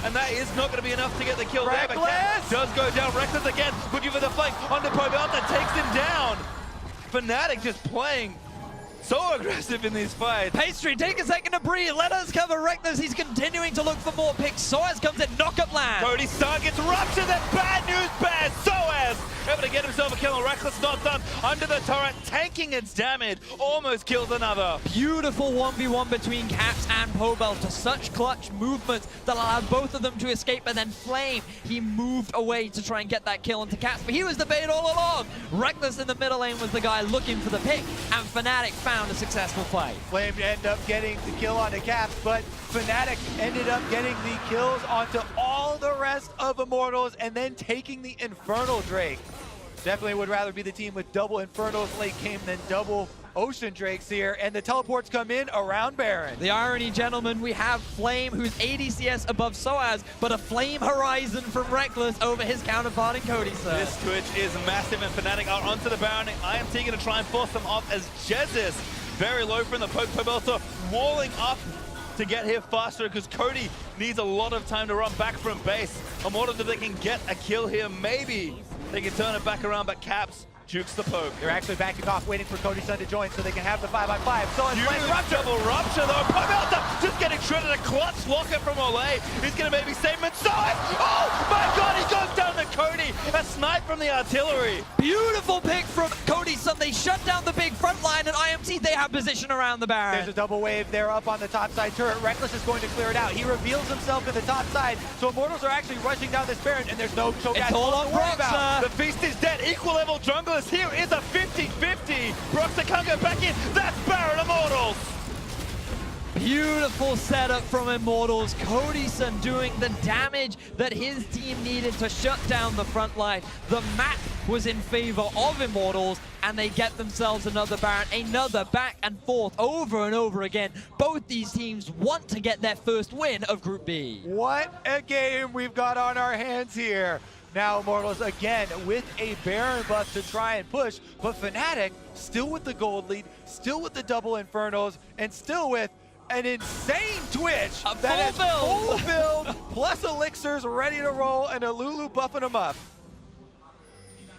And that is not going to be enough to get the kill there, but Caps does go down. Rekkles again, looking for the flank onto Pobelter, takes him down. Fnatic just playing so aggressive in these fights. Pastry, take a second to breathe. Let us cover Rekkles. He's continuing to look for more picks. sOAZ comes in, knock-up land. Cody Sun gets ruptured. That's bad news, bad. sOAZ able to get himself a kill. Rekkles not done. Under the turret, tanking its damage. Almost kills another. Beautiful 1v1 between Caps and Pobelter. Such clutch movements that allowed both of them to escape. And then Flame, he moved away to try and get that kill onto Caps. But he was the bait all along. Rekkles in the middle lane was the guy looking for the pick. And Fnatic found a successful fight. Flame ended up getting the kill onto Caps, but Fnatic ended up getting the kills onto all the rest of Immortals and then taking the Infernal Drake. Definitely would rather be the team with double Infernals late game than double Ocean Drakes here, and the teleports come in around Baron. The irony, gentlemen, we have Flame, who's ADCS above sOAZ, but a Flame Horizon from Rekkles over his counterpart in Cody Sun. This Twitch is massive, and Fnatic are onto the Baron. IMT going to try and force them off as Jesiz very low from the poke. Pobelter walling up to get here faster because Cody needs a lot of time to run back from base. Immortals, if they can get a kill here, maybe they can turn it back around, but Caps jukes the poke. They're actually backing off, waiting for Cody Sun to join so they can have the 5-on-5. So Huge double rupture though. Pobelter just getting shredded. A clutch locker from Olleh. He's going to maybe save him inside. Oh my god, he goes down to Cody. A snipe from the artillery. Beautiful pick from Cody Sun. They shut down the big front line, and IMT, they have position around the Baron. There's a double wave there up on the top side turret. Rekkles is going to clear it out. He reveals himself in the top side. So Immortals are actually rushing down this Baron, and there's no Cho'Gath It's all on to worry about. Broxah. The feast is dead. Equal level junglers. Here is a 50-50. Broxah can't go back in. That's Baron Immortals. Beautiful setup from Immortals. Cody Sun doing the damage that his team needed to shut down the front line. The map was in favor of Immortals, and they get themselves another Baron, another back and forth over and over again. Both these teams want to get their first win of Group B. What a game we've got on our hands here. Now Immortals again with a Baron buff to try and push, but Fnatic still with the gold lead, still with the double Infernos, and still with an insane Twitch that is full build, plus elixirs ready to roll, and a Lulu buffing them up.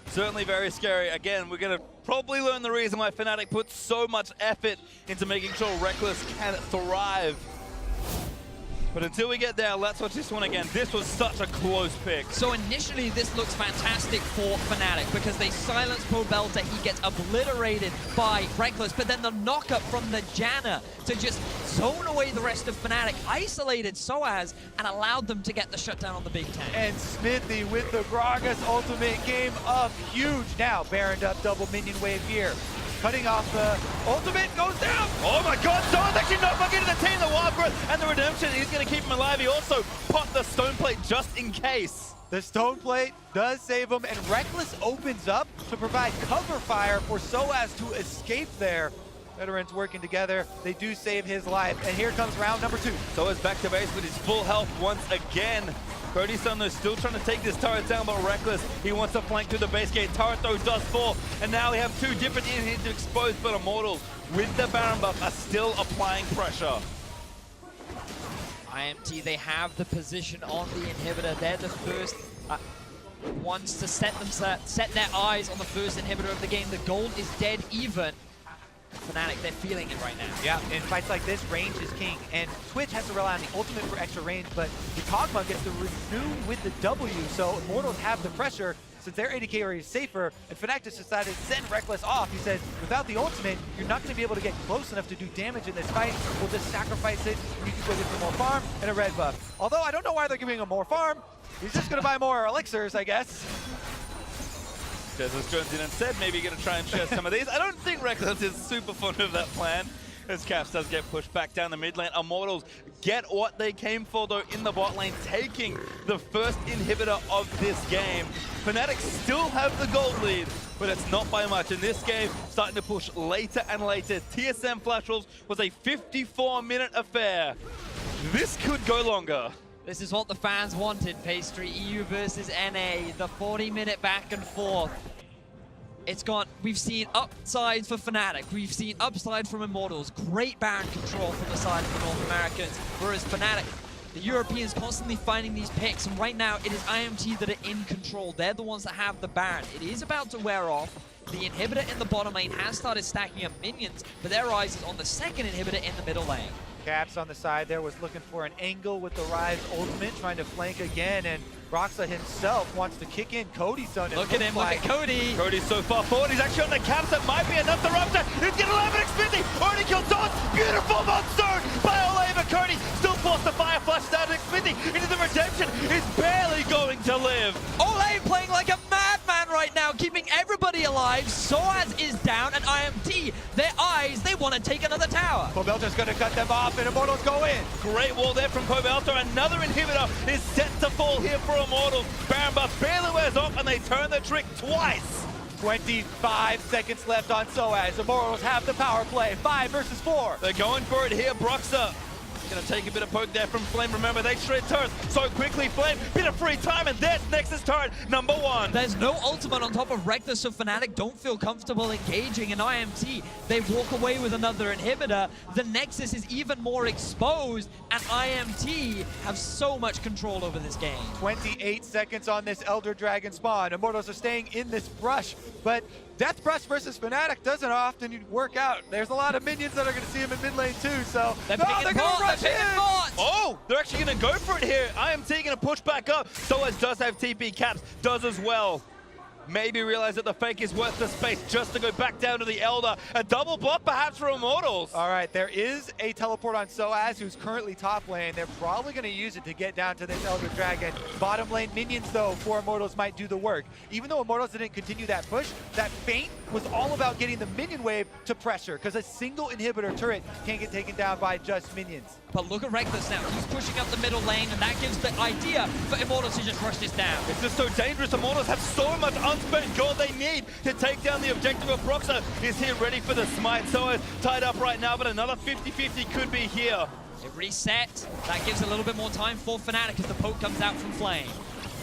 Certainly very scary. Again, we're going to probably learn the reason why Fnatic put so much effort into making sure Rekkles can thrive. But until we get there, let's watch this one again. This was such a close pick. So initially, this looks fantastic for Fnatic because they silence Pobelter. He gets obliterated by Rekkles, but then the knockup from the Janna to just zone away the rest of Fnatic, isolated sOAZ, and allowed them to get the shutdown on the big tank. And Xmithie with the Gragas ultimate game up huge. Now Baroned up, double minion wave here. Cutting off the ultimate, goes down. Oh my god, sOAZ actually knocked back into the team, the wild growth and the redemption. He's going to keep him alive. He also popped the stone plate just in case. The stone plate does save him, and Rekkles opens up to provide cover fire for sOAZ to escape there. Veterans working together, they do save his life, and here comes round number 2. sOAZ back to base with his full health once again. Cody Sun is still trying to take this turret down, but Rekkles, he wants to flank through the base gate. Turret though does fall, and now we have 2 different inhibitors to expose, but Immortals with the Baron buff are still applying pressure. IMT, they have the position on the inhibitor. They're the first ones to set their eyes on the first inhibitor of the game. The gold is dead even. Fnatic, they're feeling it right now. Yeah, in fights like this, range is king, and Twitch has to rely on the ultimate for extra range, but the Kog'Maw gets to renew with the W, so Immortals have the pressure since their AD carry is safer, and Fnatic just decided to send Rekkles off. He said, without the ultimate, you're not going to be able to get close enough to do damage in this fight. We'll just sacrifice it, and you can go get some more farm and a red buff. Although I don't know why they're giving him more farm. He's just going to buy more elixirs, I guess. Jesiz joins in and said maybe you're going to try and share some of these. I don't think Rekkles is super fond of that plan, as Caps does get pushed back down the mid lane. Immortals get what they came for, though, in the bot lane, taking the first inhibitor of this game. Fnatic still have the gold lead, but it's not by much. In this game, starting to push later and later. TSM Flash Wolves was a 54-minute affair. This could go longer. This is what the fans wanted, Pastry. EU versus NA, the 40-minute back and forth. We've seen upsides for Fnatic. We've seen upside from Immortals. Great Baron control from the side of the North Americans. Whereas Fnatic, the Europeans constantly finding these picks. And right now, it is IMT that are in control. They're the ones that have the Baron. It is about to wear off. The inhibitor in the bottom lane has started stacking up minions, but their eyes is on the second inhibitor in the middle lane. Caps on the side there was looking for an angle with the Ryze ultimate, trying to flank again, and Broxah himself wants to kick in Cody Sun. Look at him, look at Cody. Cody's so far forward, he's actually on the Caps. That might be enough to rupture. He's going to live in Xmithie. Already killed sOAZ. Beautiful monster by Olleh, but Cody still forced the fire flash down to Xmithie into the redemption. Is barely going to live. Olleh playing like a madman right now, keeping everybody alive. sOAZ is down, and IMT, their eyes, they want to take another tower. Pobelter's going to cut them off, and Immortals go in. Great wall there from Pobelter. Another inhibitor is set to fall here for Immortals. Baron buff barely wears off, and they turn the trick twice. 25 seconds left on sOAZ. Immortals have the power play. 5 versus 4. They're going for it here. Broxah Gonna take a bit of poke there from Flame. Remember, they shred turrets so quickly. Flame, bit of free time, and there's Nexus turret number 1. There's no ultimate on top of Rekkles, so Fnatic don't feel comfortable engaging in IMT. They walk away with another inhibitor. The Nexus is even more exposed, and IMT have so much control over this game. 28 seconds on this Elder Dragon spawn. Immortals are staying in this brush, but Death Brush versus Fnatic doesn't often work out. There's a lot of minions that are going to see him in mid lane too, so They're they're going to rush in! Oh, they're actually going to go for it here. IMT going to push back up. sOAZ does have TP caps, does as well. Maybe realize that the fake is worth the space just to go back down to the Elder. A double block perhaps for Immortals. All right, there is a teleport on sOAZ, who's currently top lane. They're probably going to use it to get down to this Elder Dragon. Bottom lane minions, though, for Immortals might do the work. Even though Immortals didn't continue that push, that feint was all about getting the minion wave to pressure, because a single inhibitor turret can't get taken down by just minions. But look at Rekkles now. He's pushing up the middle lane, and that gives the idea for Immortals to just rush this down. It's just so dangerous. Immortals have so much unspent gold they need to take down the objective of Broxah. Is here ready for the smite. sOAZ tied up right now, but another 50-50 could be here. It reset. That gives a little bit more time for Fnatic as the poke comes out from Flame.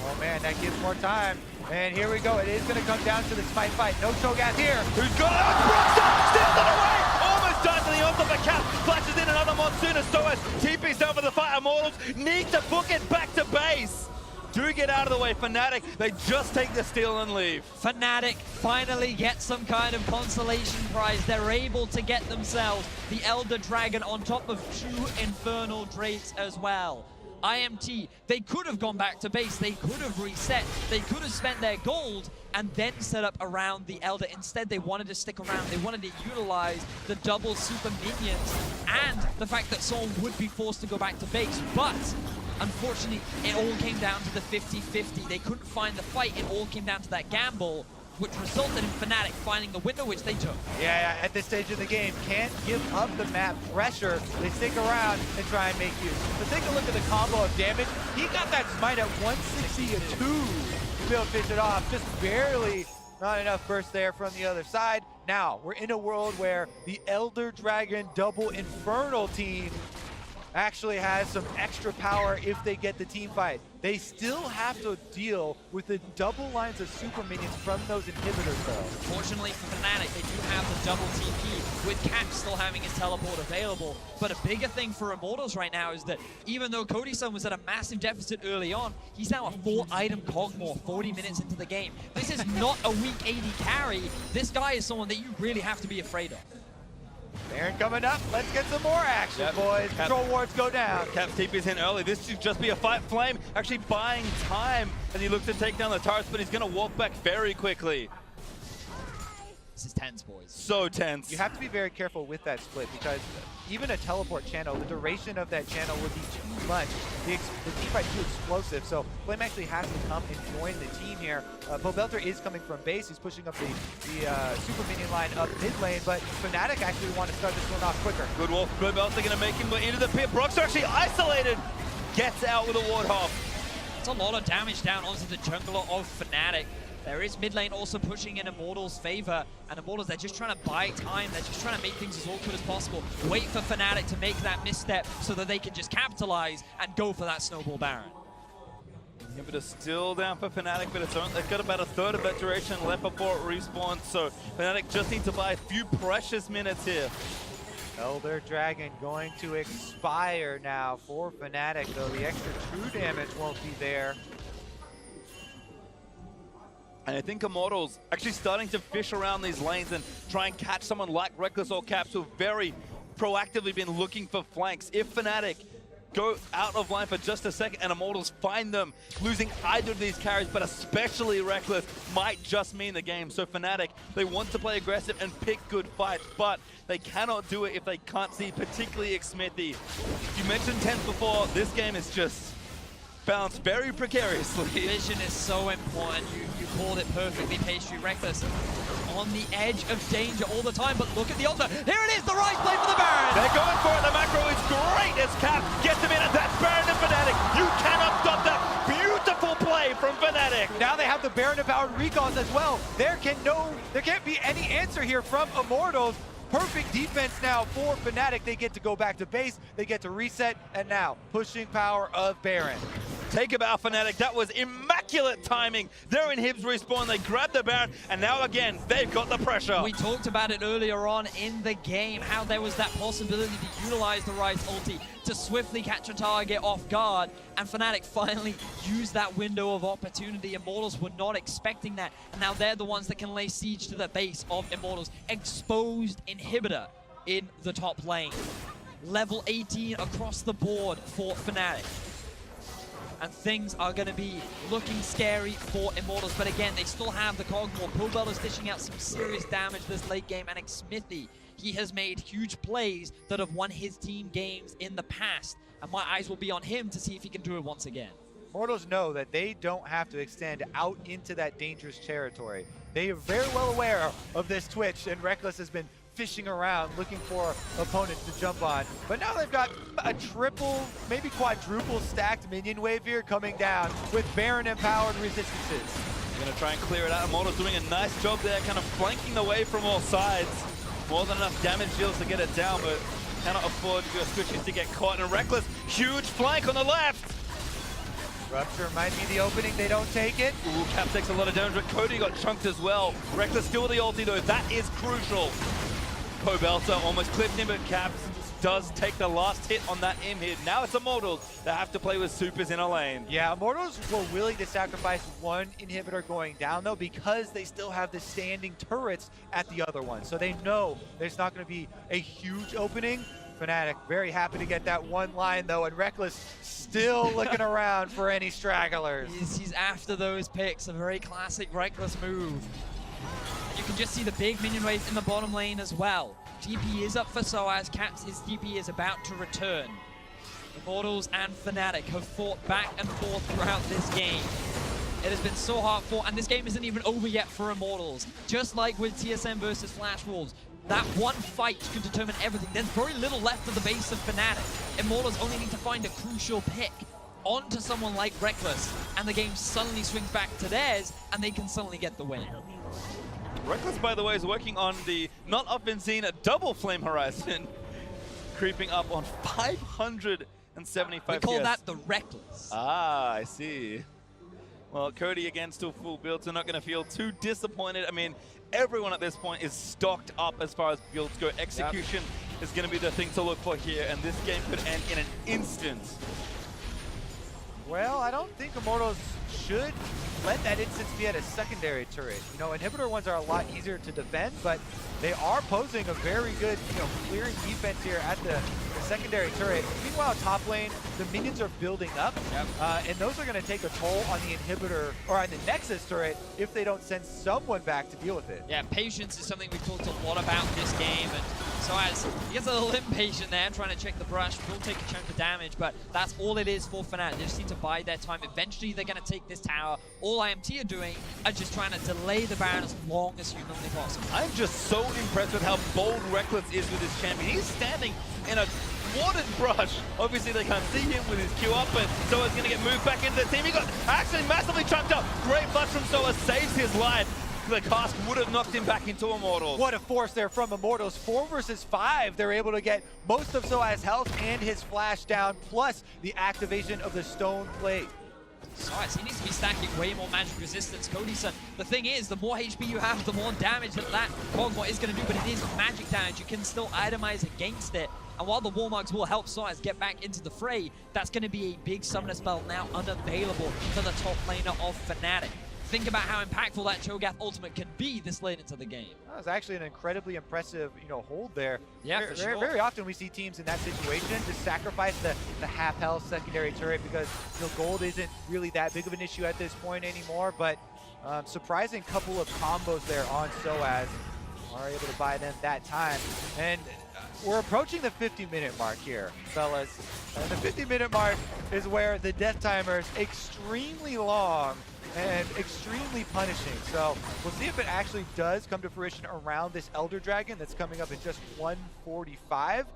Oh man, that gives more time. And here we go. It is going to come down to the smite fight. No Cho'Gath here. Who's got it? Broxah steals it away! Almost dies to the ultimate cap. Flashes in another Monsoon as sOAZ TP's down for the fight. Immortals need to book it back to base. Do get out of the way, Fnatic. They just take the steal and leave. Fnatic finally get some kind of consolation prize. They're able to get themselves the Elder Dragon on top of 2 Infernal Drakes as well. IMT, they could have gone back to base, they could have reset, they could have spent their gold and then set up around the Elder. Instead, they wanted to stick around, they wanted to utilize the double super minions and the fact that someone would be forced to go back to base. But unfortunately, it all came down to the 50-50. They couldn't find the fight, it all came down to that gamble, which resulted in Fnatic finding the window, which they took. Yeah, at this stage of the game, can't give up the map pressure. They stick around and try and make use. But take a look at the combo of damage. He got that smite at 162 to be able to finish it off. Just barely, not enough burst there from the other side. Now, we're in a world where the Elder Dragon double Infernal team actually has some extra power if they get the team fight. They still have to deal with the double lines of super minions from those inhibitors though. Fortunately for Fnatic, they do have the double TP, with Cap still having his teleport available. But a bigger thing for Immortals right now is that even though Cody Sun was at a massive deficit early on, he's now a 4-item Kog'Maw 40 minutes into the game. This is not a weak AD carry. This guy is someone that you really have to be afraid of. Baron coming up. Let's get some more action, boys. Control wards go down. Cap's TP's in early. This should just be a fight. Flame actually buying time as he looks to take down the turrets, but he's going to walk back very quickly. This is tense, boys. So tense. You have to be very careful with that split because even a teleport channel, the duration of that channel would be too much. The team fight too explosive, so Flame actually has to come and join the team here. Pobelter is coming from base. He's pushing up the super minion line up mid lane, but Fnatic actually want to start this one off quicker. Good wolf. Pobelter going to make him into the pit. Broxah actually isolated. Gets out with a Warthog. It's a lot of damage down onto the jungler of Fnatic. There is mid lane also pushing in Immortals' favor, and Immortals, they're just trying to buy time, they're just trying to make things as awkward as possible. Wait for Fnatic to make that misstep so that they can just capitalize and go for that Snowball Baron. Inhibitor still down for Fnatic, but they've got about a third of that duration left before it respawns, so Fnatic just need to buy a few precious minutes here. Elder Dragon going to expire now for Fnatic, though the extra true damage won't be there. And I think Immortals actually starting to fish around these lanes and try and catch someone like Rekkles or Caps who've very proactively been looking for flanks. If Fnatic go out of line for just a second and Immortals find them, losing either of these carries, but especially Rekkles, might just mean the game. So Fnatic, they want to play aggressive and pick good fights, but they cannot do it if they can't see particularly Xmithie. You mentioned 10 before, this game is just balanced very precariously. Vision is so important. You called it perfectly, Pastry. Rekkles on the edge of danger all the time, but look at the ultimate. Here it is, the Ryze play for the Baron. They're going for it. The macro is great as Cap gets him in, and that's Baron and Fnatic. You cannot stop that. Beautiful play from Fnatic. Now they have the Baron empowered recalls as well. There can't be any answer here from Immortals. perfect defense now for Fnatic. They get to go back to base, they get to reset, and now pushing power of Baron. Take about Fnatic. That was immaculate timing. They're in Hibs respawn. They grab the Baron, and now again, they've got the pressure. We talked about it earlier on in the game, how there was that possibility to utilize the Ryze ulti to swiftly catch a target off guard, and Fnatic finally used that window of opportunity. Immortals were not expecting that, and now they're the ones that can lay siege to the base of Immortals. Exposed inhibitor in the top lane. Level 18 across the board for Fnatic. And things are going to be looking scary for Immortals. But again, they still have the Kog'Maw. Pobelter's dishing out some serious damage this late game. And Xmithie, he has made huge plays that have won his team games in the past. And my eyes will be on him to see if he can do it once again. Immortals know that they don't have to extend out into that dangerous territory. They are very well aware of this Twitch, and Rekkles has been fishing around looking for opponents to jump on. But now they've got a triple, maybe quadruple stacked minion wave here coming down with Baron empowered resistances. They're going to try and clear it out. Immortals doing a nice job there, kind of flanking the way from all sides. More than enough damage deals to get it down, but cannot afford to do a switches to get caught. And Rekkles, huge flank on the left. Rupture might be the opening, they don't take it. Ooh, Cap takes a lot of damage, but Cody got chunked as well. Rekkles still with the ulti though, that is crucial. Pobelter almost clipped him, but Caps does take the last hit on that hit. Now it's Immortals that have to play with supers in a lane. Yeah, Immortals were willing to sacrifice one inhibitor going down though, because they still have the standing turrets at the other one. So they know there's not going to be a huge opening. Fnatic very happy to get that one line though, and Rekkles still looking around for any stragglers. He's after those picks, a very classic Rekkles move. And you can just see the big minion waves in the bottom lane as well. TP is up for sOAZ, Caps, his TP is about to return. Immortals and Fnatic have fought back and forth throughout this game. It has been so hard fought, and this game isn't even over yet for Immortals. Just like with TSM versus Flash Wolves, that one fight could determine everything. There's very little left of the base of Fnatic. Immortals only need to find a crucial pick onto someone like Rekkles, and the game suddenly swings back to theirs, and they can suddenly get the win. Rekkles, by the way, is working on the not often seen double flame horizon, creeping up on 575 We call PS. that the Rekkles. Ah, I see. Well, Cody again still full build, so not going to feel too disappointed. I mean, everyone at this point is stocked up as far as builds go. Execution is going to be the thing to look for here, and this game could end in an instant. Well, I don't think Immortals should let that instance be at a secondary turret. You know, inhibitor ones are a lot easier to defend, but they are posing a very good, clearing defense here at the secondary turret. Meanwhile, top lane, the minions are building up, and those are going to take a toll on the inhibitor, or on the Nexus turret, if they don't send someone back to deal with it. Yeah, patience is something we've talked a lot about this game, and sOAZ, he gets a little impatient there, trying to check the brush, will take a chunk of damage, but that's all it is for Fnatic. They just need to bide their time. Eventually, they're going to take this tower. All IMT are doing are just trying to delay the Baron as long as humanly possible. I'm just so impressed with how bold Rekkles is with his champion. He's standing in a watered brush. Obviously, they can't see him with his Q up, but sOAZ going to get moved back into the team. He got actually massively trapped up. Great flash from sOAZ, saves his life. The cast would have knocked him back into Immortals. What a force there from Immortals. 4 versus 5. They're able to get most of sOAZ's health and his flash down, plus the activation of the stone plate. sOAZ, he needs to be stacking way more magic resistance. Cody Sun, the thing is, the more HP you have, the more damage that Kog'Maw is going to do, but it is magic damage. You can still itemize against it. And while the Warmugs will help sOAZ get back into the fray, that's going to be a big summoner spell now unavailable for the top laner of Fnatic. Think about how impactful that Cho'Gath ultimate can be this late into the game. That was actually an incredibly impressive, hold there. Yeah, for sure. Very often we see teams in that situation just sacrifice the half-health secondary turret because gold isn't really that big of an issue at this point anymore. But surprising couple of combos there on sOAZ are able to buy them that time. And we're approaching the 50-minute mark here, fellas. And the 50-minute mark is where the death timer is extremely long and extremely punishing. So we'll see if it actually does come to fruition around this Elder Dragon that's coming up in just 145,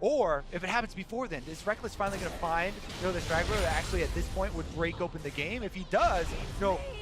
or if it happens before then. Is Rekkles finally going to find the straggler that actually at this point would break open the game? If he does,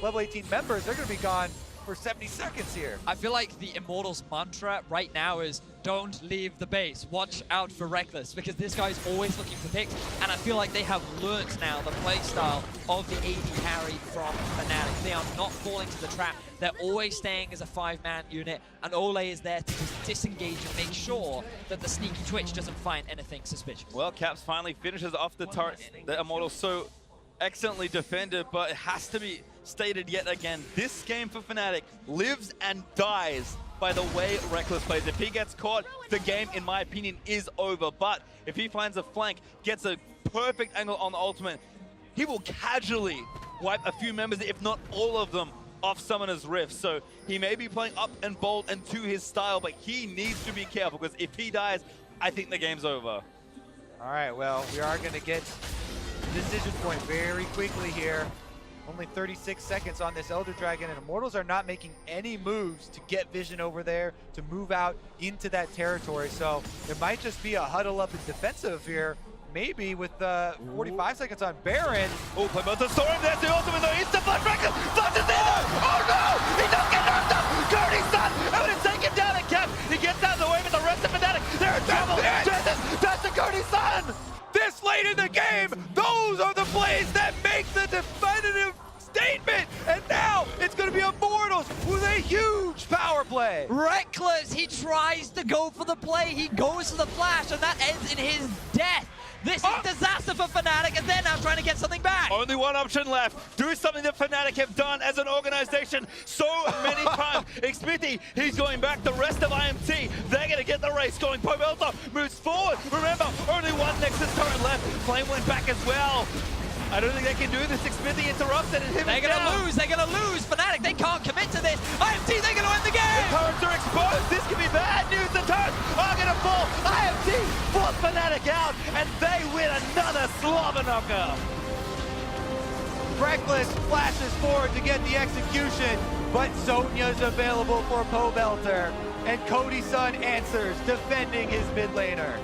level 18 members, they're going to be gone for 70 seconds here. I feel like the Immortals mantra right now is don't leave the base. Watch out for Rekkles, because this guy's always looking for picks, and I feel like they have learnt now the playstyle of the AD carry from Fnatic. They are not falling to the trap. They're always staying as a 5-man unit, and Olleh is there to just disengage and make sure that the sneaky Twitch doesn't find anything suspicious. Well, Caps finally finishes off the turret. The Immortals so excellently defended, but it has to be stated yet again, this game for Fnatic lives and dies by the way Rekkles plays. If he gets caught, the game, in my opinion, is over. But if he finds a flank, gets a perfect angle on the ultimate, he will casually wipe a few members, if not all of them, off Summoner's Rift. So he may be playing up and bold and to his style, but he needs to be careful, because if he dies, I think the game's over. All right, well, we are going to get the decision point very quickly here. Only 36 seconds on this Elder Dragon, and Immortals are not making any moves to get vision over there, to move out into that territory. So it might just be a huddle up and defensive here, maybe with 45 seconds on Baron. Oh, Pobelter saw him, there's the ultimate though, instant flash, Rekkles flashes in! Oh no! He does get knocked up! Cody Sun able to take him down and Cap. He gets out of the way, but the rest of Fnatic, they're in trouble! Jesiz, that's the Cody Sun! This late in the game, those are the plays that make the definitive statement. And now it's going to be Immortals with a huge power play. Rekkles, he tries to go for the play, he goes for the flash, and that ends in his death. This is disaster for Fnatic, and they're now trying to get something back. Only one option left. Do something that Fnatic have done as an organization so many times. Xmithie, he's going back. The rest of IMT, they're going to get the race going. Pobelter moves forward. Remember, only one Nexus turret left. Flame went back as well. I don't think they can do this. Xmithie interrupts it and him They're going to lose. They're going to lose. Fnatic, they can't commit to this. IMT, they're going to win the game. The turrets are exposed. This could be bad news. The turrets are going to fall. IMT force Fnatic out, and they win another slobber knocker. Rekkles flashes forward to get the execution, but Sonya's available for Pobelter, and Cody Sun answers, defending his mid laner.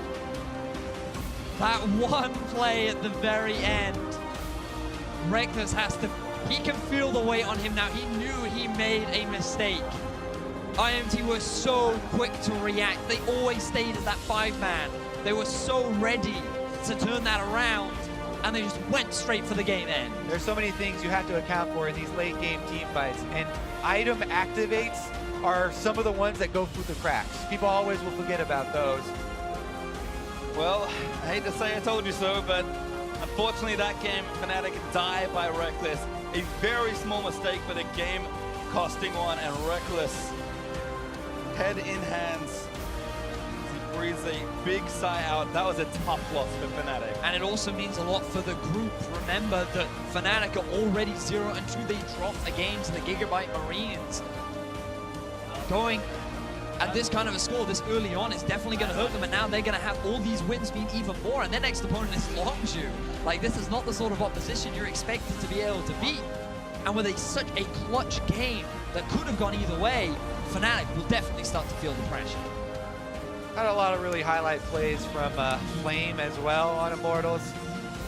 That one play at the very end, Rekkles has to, he can feel the weight on him now. He knew he made a mistake. IMT were so quick to react. They always stayed as that 5-man. They were so ready to turn that around, and they just went straight for the game end. There's so many things you have to account for in these late game team fights, and item activates are some of the ones that go through the cracks. People always will forget about those. Well, I hate to say I told you so, but unfortunately that game, Fnatic die by Rekkles. A very small mistake, but a game costing one, and Rekkles, head in hands, he breathes a big sigh out. That was a tough loss for Fnatic. And it also means a lot for the group. Remember that Fnatic are already 0-2. They dropped a game to the Gigabyte Marines. Going at this kind of a score this early on is definitely going to hurt them, and now they're going to have all these wins mean even more, and their next opponent is Longzhu. Like, this is not the sort of opposition you're expected to be able to beat. And with such a clutch game that could have gone either way, Fnatic will definitely start to feel the pressure. Had a lot of really highlight plays from Flame as well on Immortals.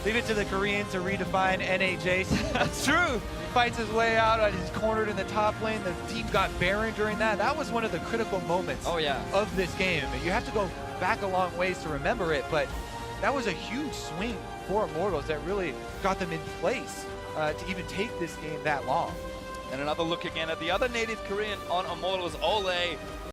Leave it to the Korean to redefine NA Jayce. That's true. He fights his way out. He's cornered in the top lane. The team got Baron during that. That was one of the critical moments of this game. And you have to go back a long ways to remember it, but that was a huge swing for Immortals that really got them in place to even take this game that long. And another look again at the other native Korean on Immortals, Olleh.